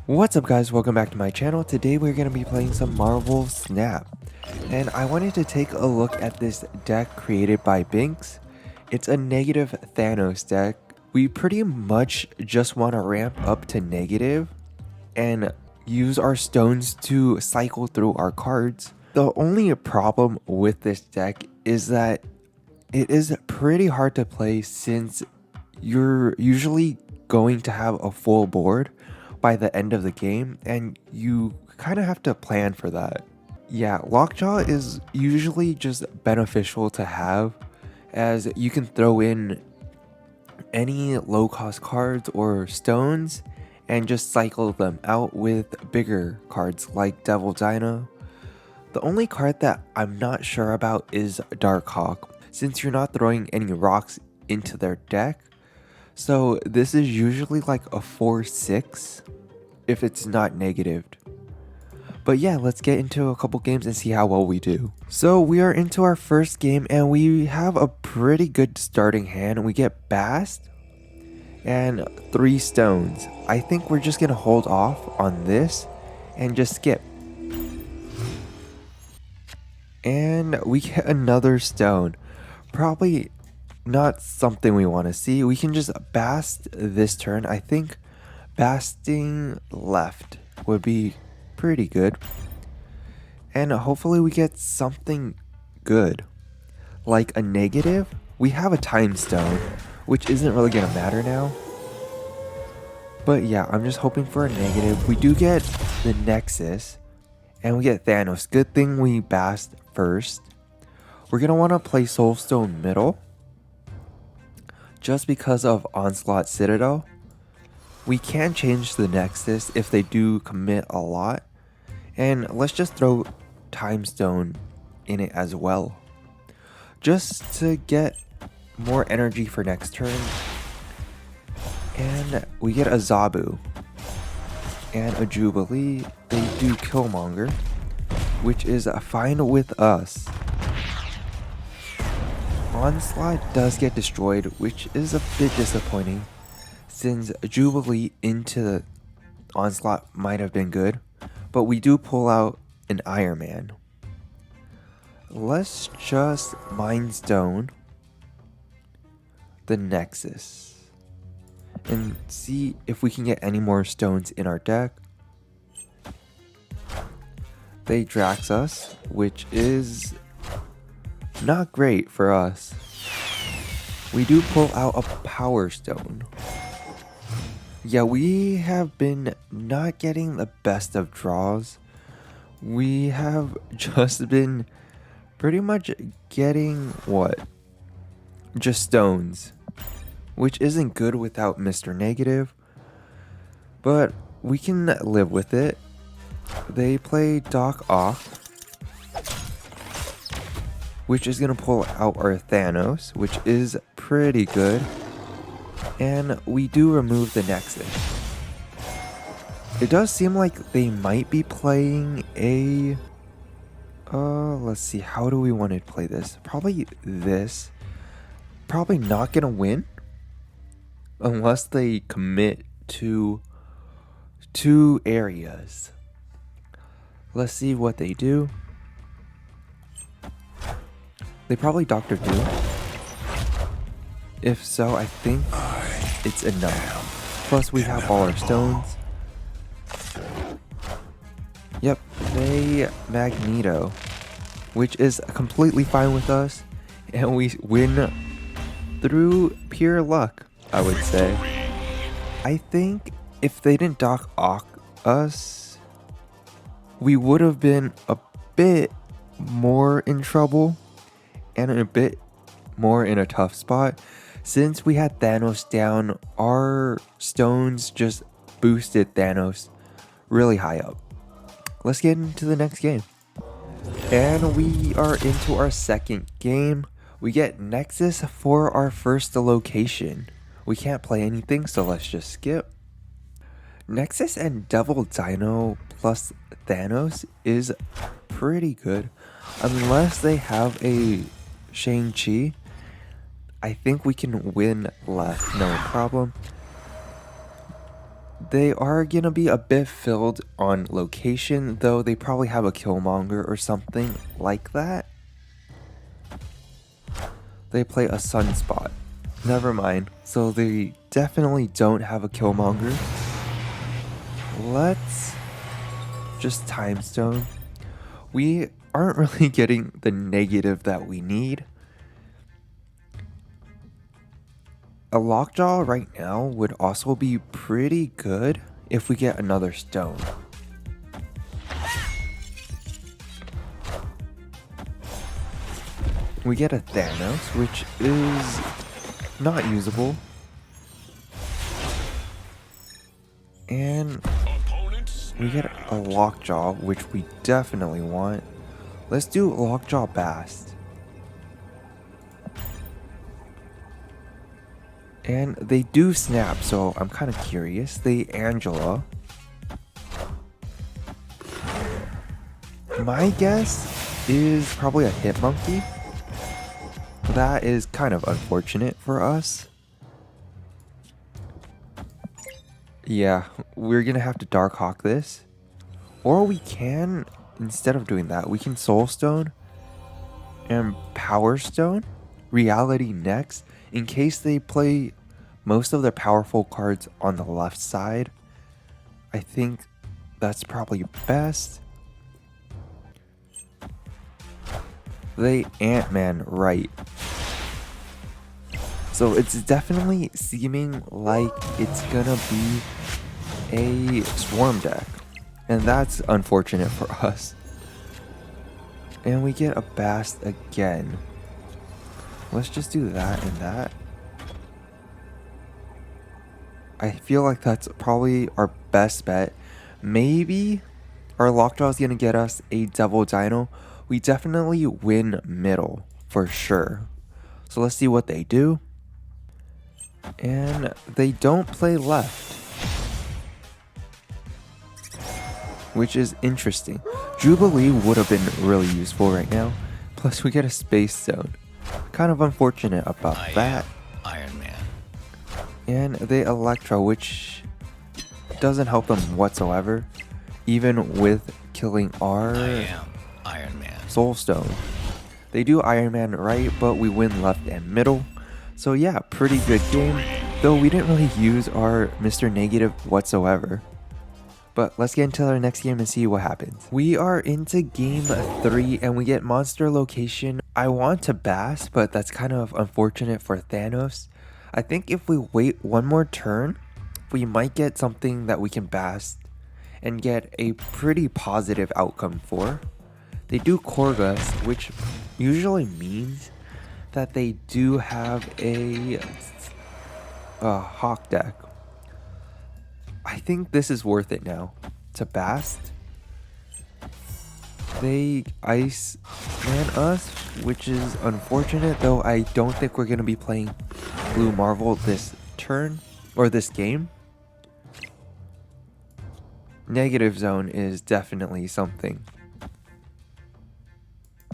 What's up guys, welcome back to my channel. Today we're going to be playing some Marvel Snap. And I wanted to take a look at this deck created by Binks. It's a negative Thanos deck. We pretty much just want to ramp up to negative and use our stones to cycle through our cards. The only problem with this deck is that it is pretty hard to play since you're usually going to have a full board by the end of the game, and you kind of have to plan for that. Yeah, Lockjaw is usually just beneficial to have, as you can throw in any low cost cards or stones and just cycle them out with bigger cards like Devil Dino. The only card that I'm not sure about is Darkhawk, since you're not throwing any rocks into their deck. So this is usually like a 4-6 if it's not negatived. But yeah, let's get into a couple games and see how well we do. So we are into our first game and we have a pretty good starting hand. We get Bast and 3 stones. I think we're just gonna hold off on this and just skip. And we get another stone. Probably not something we want to see. We can just Bast this turn. I think Basting left would be pretty good. And hopefully we get something good. Like a negative. We have a time stone, which isn't really going to matter now. But yeah, I'm just hoping for a negative. We do get the Nexus. And we get Thanos. Good thing we Bast first. We're going to want to play Soulstone middle, just because of Onslaught Citadel. We can change the Nexus if they do commit a lot. And let's just throw Time Stone in it as well, just to get more energy for next turn. And we get a Zabu and a Jubilee. They do Killmonger, which is fine with us. Onslaught does get destroyed, which is a bit disappointing, since Jubilee into the Onslaught might have been good, but we do pull out an Iron Man. Let's just Mind Stone the Nexus and see if we can get any more stones in our deck. They Drax us, which is not great for us. We do pull out a Power Stone. Yeah, we have been not getting the best of draws. We have just been pretty much getting what? Just stones, which isn't good without Mr. Negative, but we can live with it. They play Doc Ock, which is going to pull out our Thanos, which is pretty good. And we do remove the Nexus. It does seem like they might be playing a... let's see, how do we want to play this? Probably this. Probably not going to win, unless they commit to 2 areas. Let's see what they do. They probably Doctor Doom. If so, I think it's enough. Plus we have all our stones. Yep, they Magneto, which is completely fine with us. And we win through pure luck, I would say. I think if they didn't Doc Ock us, we would have been a bit more in trouble and a bit more in a tough spot. Since we had Thanos down, our stones just boosted Thanos really high up. Let's get into the next game. And we are into our second game. We get Nexus for our first location. We can't play anything, so let's just skip. Nexus and Devil Dino plus Thanos is pretty good, unless they have a Shang-Chi. I think we can win left, no problem. They are gonna be a bit filled on location, though they probably have a Killmonger or something like that. They play a Sunspot. Never mind. So they definitely don't have a Killmonger. Let's just Time Stone. We aren't really getting the negative that we need. A Lockjaw right now would also be pretty good if we get another stone. We get a Thanos, which is not usable. And we get a Lockjaw, which we definitely want. Let's do Lockjaw Bast. And they do snap, so I'm kind of curious. They Angela. My guess is probably a Hitmonkey. That is kind of unfortunate for us. Yeah, we're gonna have to Darkhawk this. Or we can, instead of doing that, we can Soul Stone and Power Stone Reality next, in case they play most of their powerful cards on the left side. I think that's probably best. They Ant-Man right. So it's definitely seeming like it's gonna be a Swarm deck. And that's unfortunate for us. And we get a Bast again. Let's just do that and that. I feel like that's probably our best bet. Maybe our Lockjaw is going to get us a Devil Dino. We definitely win middle for sure. So let's see what they do. And they don't play left, which is interesting. Jubilee would have been really useful right now. Plus we get a Space Stone. Kind of unfortunate about that. Iron Man. And they Electro, which doesn't help them whatsoever, even with killing our Iron Man. Soul Stone. They do Iron Man right, but we win left and middle. So yeah, pretty good game, though we didn't really use our Mr. Negative whatsoever. But let's get into our next game and see what happens. We are into game 3 and we get Monster Location. I want to Bast, but that's kind of unfortunate for Thanos. I think if we wait one more turn, we might get something that we can Bast and get a pretty positive outcome for. They do Korgus, which usually means that they do have a Hawk deck. I think this is worth it now to Bast. They Ice Man us, which is unfortunate, though I don't think we're going to be playing Blue Marvel this turn or this game. Negative Zone is definitely something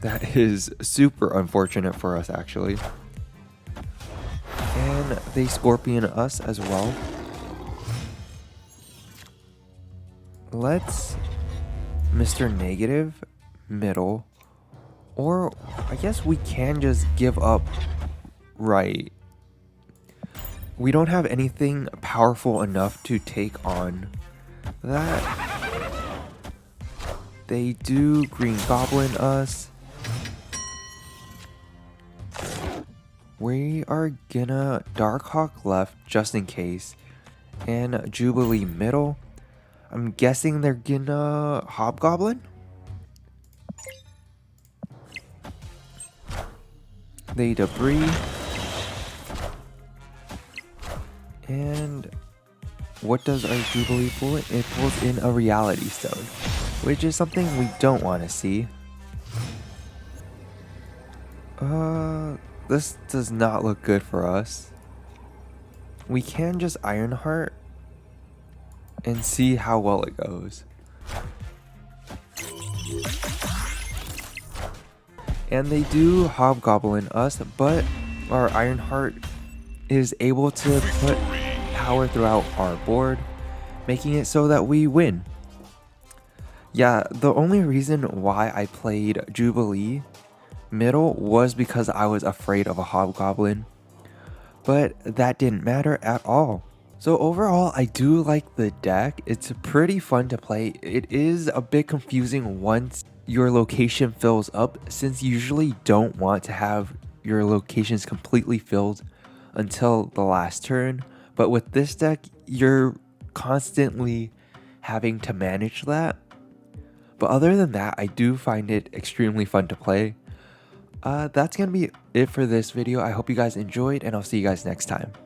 that is super unfortunate for us, actually. And they Scorpion us as well. Let's Mr. Negative middle, or I guess we can just give up right. We don't have anything powerful enough to take on that. They do Green Goblin us. We are gonna Darkhawk left just in case, and Jubilee middle. I'm guessing they're gonna Hobgoblin? They Debris. And what does our Jubilee pull? It pulls in a Reality Stone, which is something we don't want to see. This does not look good for us. We can just Ironheart and see how well it goes. And they do Hobgoblin us, but our Ironheart is able to put power throughout our board. making it so that we win. Yeah, the only reason why I played Jubilee middle was because I was afraid of a hobgoblin, but that didn't matter at all. So overall, I do like the deck. It's pretty fun to play. It is a bit confusing once your location fills up, since you usually don't want to have your locations completely filled until the last turn. But with this deck, you're constantly having to manage that. But other than that, I do find it extremely fun to play. That's gonna be it for this video. I hope you guys enjoyed, and I'll see you guys next time.